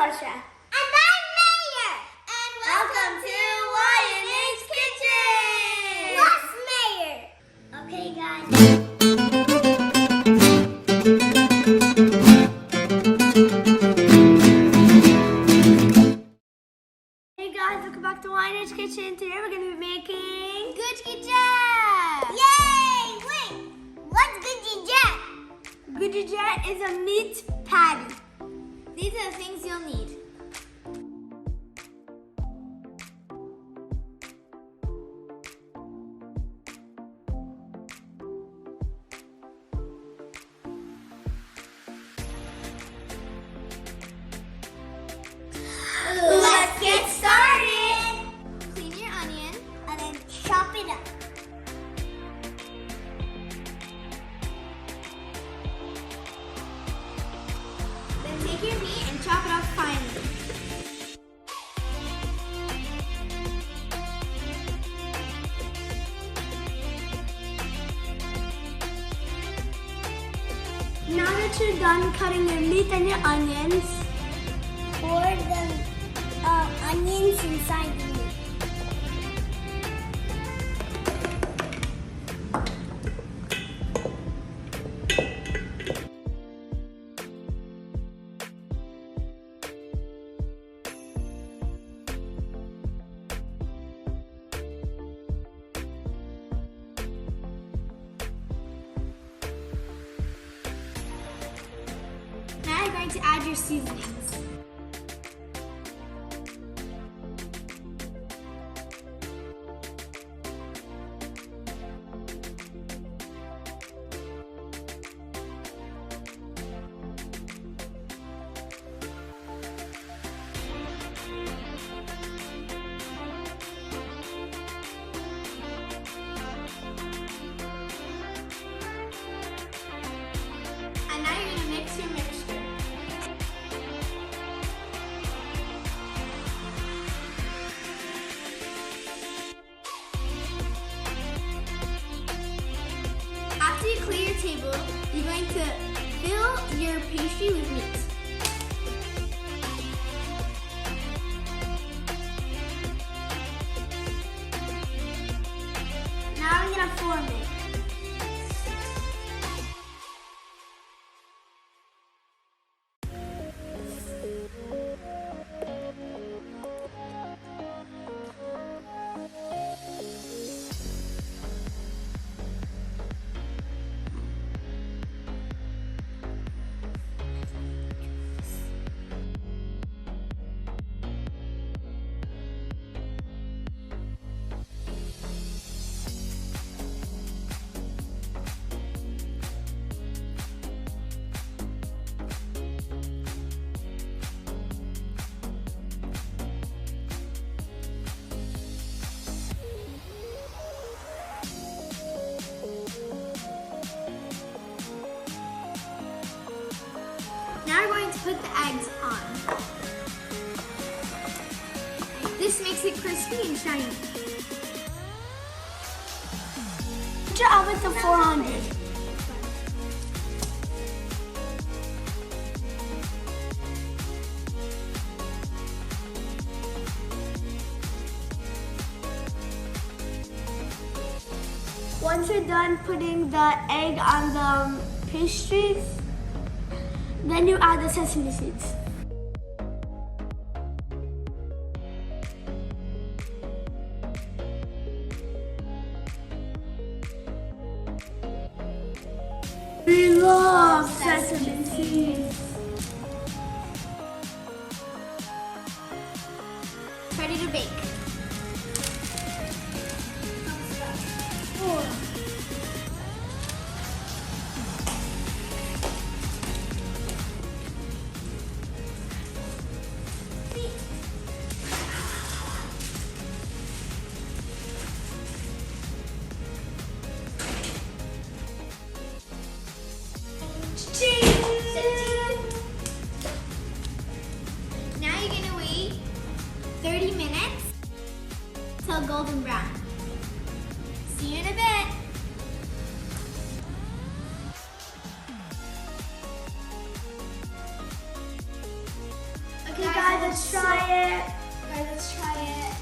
Sasha. And I'm Mayor. And welcome to YNH's Kitchen. What's Mayor? Okay, guys. Hey guys, welcome back to YNH Kitchen. Today we're going to be making Gochujang. Yay! Wait, what's gochujang? Gochujang is a meat patty. These are the things you'll need. Let's get started. Clean your onion and then chop it up. Then take your meat and chop it up finely. Now that you're done cutting your meat and your onions, Pour the onions inside the meat. now you're going to add your seasonings. And now you're going to mix your mixture. After you clear your table, you're going to fill your pastry with meat. Now I'm going to form it. Now we're going to put the eggs on. This makes it crispy and shiny. Put your oven to 400. Once you're done putting the egg on the pastries, then you add the sesame seeds. We love sesame seeds. Ready to bake. Now you're gonna wait 30 minutes till golden brown. See you in a bit. Okay, guys, let's try it. Guys, let's try it.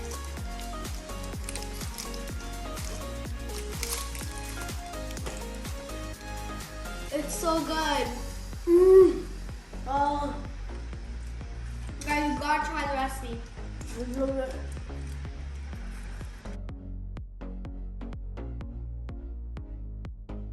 It's so good. Oh, Guys, you gotta try the recipe. I love it.